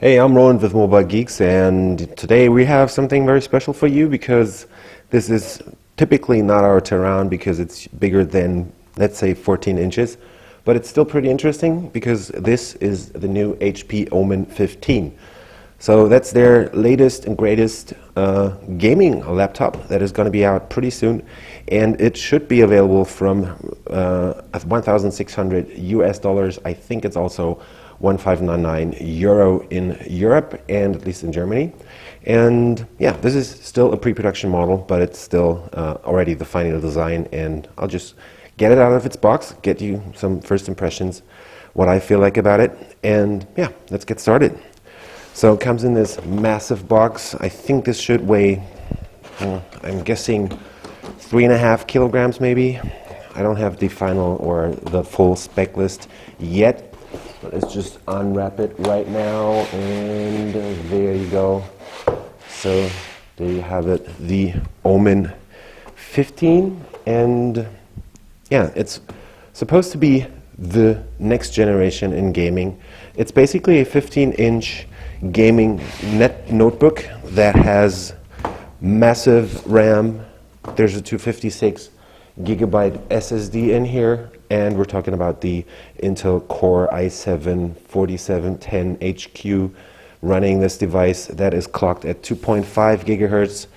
Hey, I'm Rowan with Mobile Geeks, and today we have something very special for you because this is typically not our Tehran because it's bigger than, let's say, 14 inches, but it's still pretty interesting because this is the new HP Omen 15. So that's their latest and greatest gaming laptop that is going to be out pretty soon, and it should be available from 1,600 US dollars. I think it's also 1,599 euro in Europe and at least in Germany. And yeah, this is still a pre-production model, but it's still already the final design, and I'll just get it out of its box, get you some first impressions, what I feel like about it, and yeah, let's get started. So it comes in this massive box. I think this should weigh, I'm guessing 3.5 kilograms maybe. I don't have the final or the full spec list yet. Let's just unwrap it right now, and there you go. So there you have it, the Omen 15, and yeah, it's supposed to be the next generation in gaming. It's basically a 15-inch gaming notebook that has massive RAM. There's a 256 gigabyte SSD in here, and we're talking about the Intel Core i7-4710HQ running this device that is clocked at 2.5 gigahertz,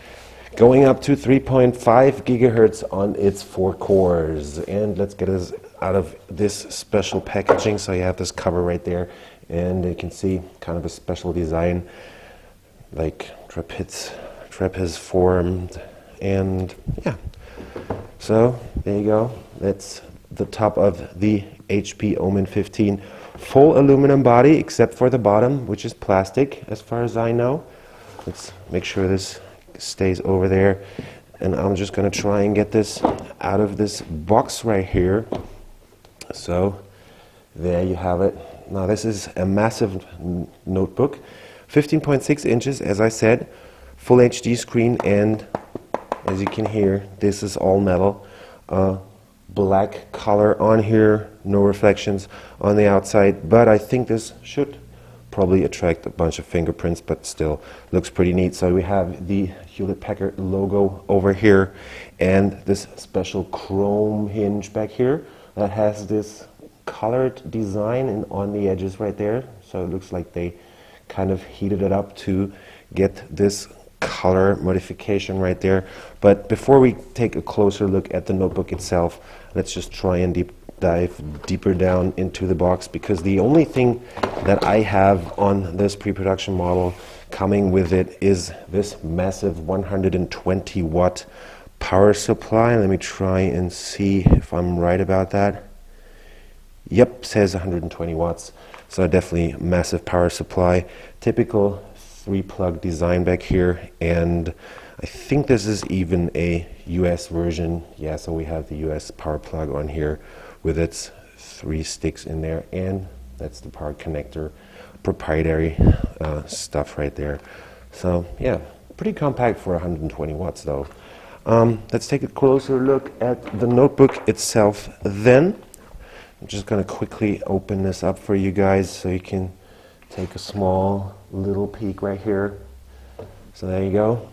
going up to 3.5 gigahertz on its 4 cores. And let's get us out of this special packaging. So you have this cover right there, and you can see kind of a special design, like trapeze formed, and yeah. So there you go. That's the top of the HP Omen 15. Full aluminum body except for the bottom, which is plastic as far as I know. Let's make sure this stays over there. And I'm just going to try and get this out of this box right here. So there you have it. Now this is a massive notebook. 15.6 inches, as I said. Full HD screen, and as you can hear, this is all metal. Black color on here, no reflections on the outside, but I think this should probably attract a bunch of fingerprints, but still looks pretty neat. So we have the Hewlett-Packard logo over here, and this special chrome hinge back here that has this colored design on the edges right there. So it looks like they kind of heated it up to get this color modification right there. But before we take a closer look at the notebook itself, let's just try and dive deeper down into the box, because the only thing that I have on this pre-production model coming with it is this massive 120 watt power supply. Let me try and see if I'm right about that. Yep, says 120 watts. So definitely massive power supply. Typical 3-plug design back here, and I think this is even a US version. Yeah, so we have the US power plug on here with its 3 sticks in there, and that's the power connector, proprietary stuff right there. So yeah, pretty compact for 120 watts though. Let's take a closer look at the notebook itself then. I'm just going to quickly open this up for you guys so you can take a small little peek right here. So there you go.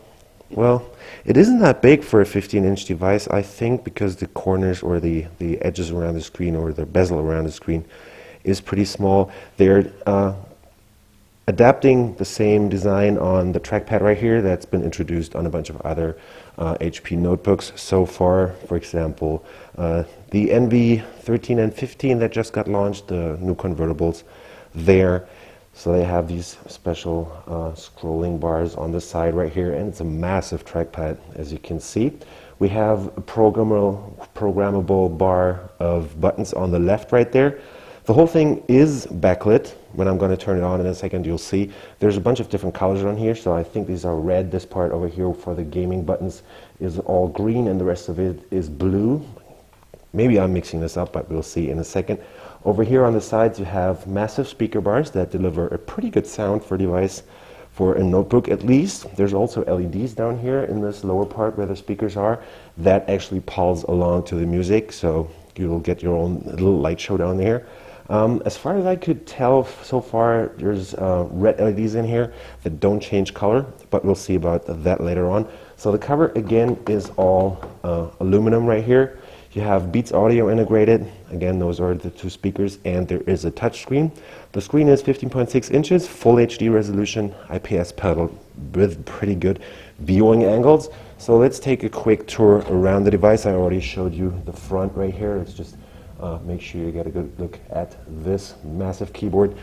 Well, it isn't that big for a 15-inch device, I think, because the corners or the edges around the screen, or the bezel around the screen, is pretty small. They're adapting the same design on the trackpad right here that's been introduced on a bunch of other HP notebooks so far. For example, the NV13 and 15 that just got launched, the new convertibles there. So they have these special scrolling bars on the side right here, and it's a massive trackpad, as you can see. We have a programmable bar of buttons on the left right there. The whole thing is backlit. When I'm going to turn it on in a second, you'll see there's a bunch of different colors on here. So I think these are red. This part over here for the gaming buttons is all green, and the rest of it is blue. Maybe I'm mixing this up, but we'll see in a second. Over here on the sides, you have massive speaker bars that deliver a pretty good sound for a device, for a notebook at least. There's also LEDs down here in this lower part where the speakers are that actually pulse along to the music, so you'll get your own little light show down there. As far as I could tell so far, there's red LEDs in here that don't change color, but we'll see about that later on. So the cover again is all aluminum right here. You have Beats Audio integrated. Again, those are the two speakers, and there is a touch screen. The screen is 15.6 inches, full HD resolution, IPS panel with pretty good viewing angles. So let's take a quick tour around the device. I already showed you the front right here. Let's just make sure you get a good look at this massive keyboard.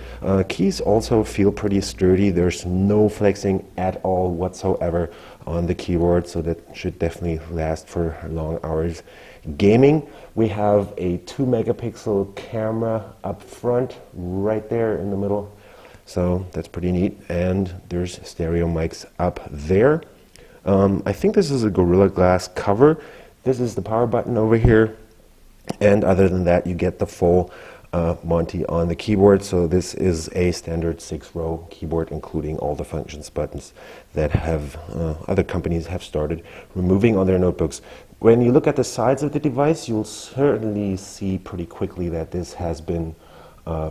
Keys also feel pretty sturdy. There's no flexing at all whatsoever on the keyboard, so that should definitely last for long hours. Gaming, we have a 2 megapixel camera up front right there in the middle, so that's pretty neat, and there's stereo mics up there. I think this is a Gorilla Glass cover. This is the power button over here, and other than that you get the full Monty on the keyboard. So this is a standard 6-row keyboard, including all the functions buttons that have other companies have started removing on their notebooks. When you look at the sides of the device, you'll certainly see pretty quickly that this has been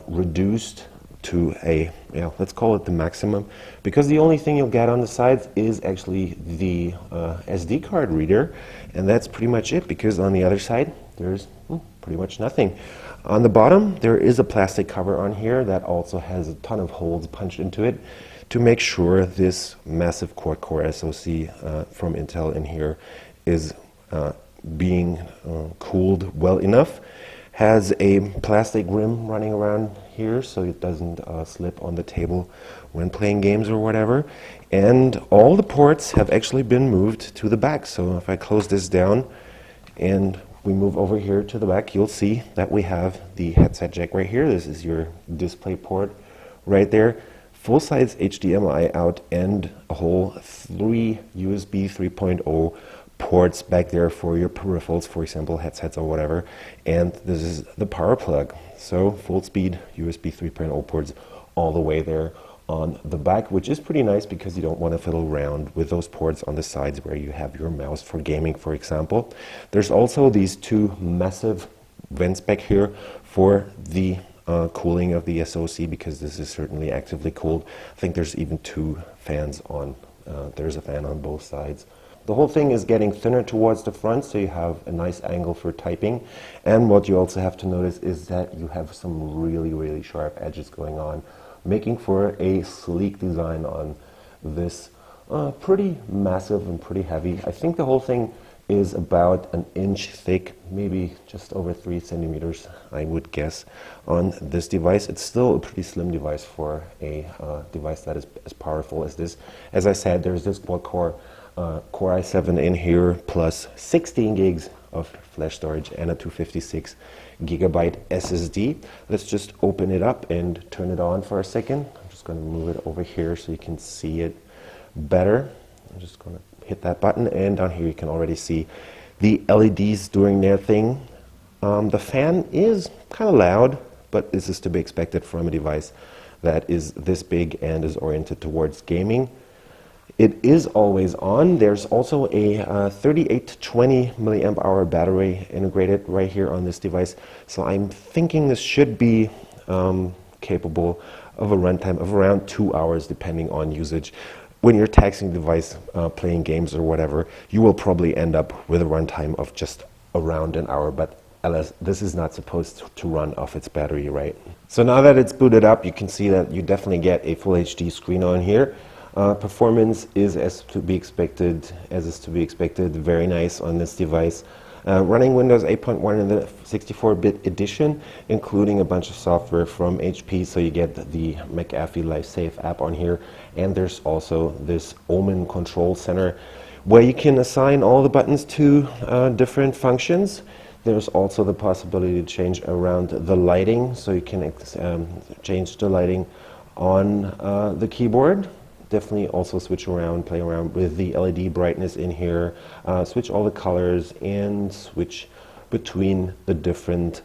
reduced to a, let's call it the maximum, because the only thing you'll get on the sides is actually the SD card reader, and that's pretty much it, because on the other side there's pretty much nothing. On the bottom there is a plastic cover on here that also has a ton of holes punched into it to make sure this massive quad-core SoC from Intel in here is being cooled well enough. Has a plastic rim running around here so it doesn't slip on the table when playing games or whatever. And all the ports have actually been moved to the back. So if I close this down and we move over here to the back, you'll see that we have the headset jack right here. This is your display port right there. Full-size HDMI out and a whole 3 USB 3.0 ports back there for your peripherals, for example headsets or whatever, and this is the power plug. So full speed USB 3.0 ports all the way there on the back, which is pretty nice because you don't want to fiddle around with those ports on the sides where you have your mouse for gaming, for example. There's also these two massive vents back here for the cooling of the SoC, because this is certainly actively cooled. I think there's even 2 fans on, there's a fan on both sides. The whole thing is getting thinner towards the front, so you have a nice angle for typing. And what you also have to notice is that you have some really, really sharp edges going on, making for a sleek design on this pretty massive and pretty heavy. I think the whole thing is about 1 inch thick, maybe just over 3 centimeters, I would guess, on this device. It's still a pretty slim device for a device that is as powerful as this. As I said, there's this quad-core Core i7 in here, plus 16 gigs of flash storage and a 256 gigabyte SSD. Let's just open it up and turn it on for a second. I'm just going to move it over here so you can see it better. I'm just going to hit that button, and down here you can already see the LEDs doing their thing. The fan is kind of loud, but this is to be expected from a device that is this big and is oriented towards gaming. It is always on. There's also a 3820 milliamp hour battery integrated right here on this device. So I'm thinking this should be capable of a runtime of around 2 hours, depending on usage. When you're taxing the device, playing games or whatever, you will probably end up with a runtime of just around an hour, but alas, this is not supposed to run off its battery, right? So now that it's booted up, you can see that you definitely get a full HD screen on here. Performance is as is to be expected, very nice on this device. Running Windows 8.1 in the 64-bit edition, including a bunch of software from HP, so you get the McAfee LifeSafe app on here, and there's also this Omen control center where you can assign all the buttons to different functions. There's also the possibility to change around the lighting, so you can change the lighting on the keyboard. Definitely also switch around, play around with the LED brightness in here, switch all the colors, and switch between the different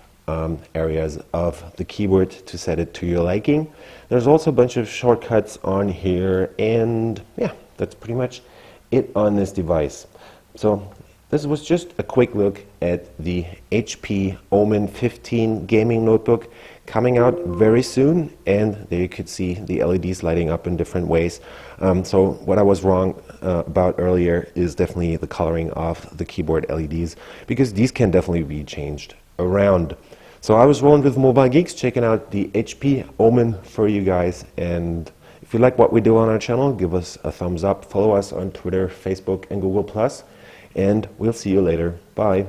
areas of the keyboard to set it to your liking. There's also a bunch of shortcuts on here, and yeah, that's pretty much it on this device. So this was just a quick look at the HP Omen 15 gaming notebook. coming out very soon, and there you could see the LEDs lighting up in different ways. So what I was wrong about earlier is definitely the coloring of the keyboard LEDs, because these can definitely be changed around. So I was rolling with Mobile Geeks, checking out the HP Omen for you guys, and if you like what we do on our channel, give us a thumbs up, follow us on Twitter, Facebook, and Google+, and we'll see you later. Bye.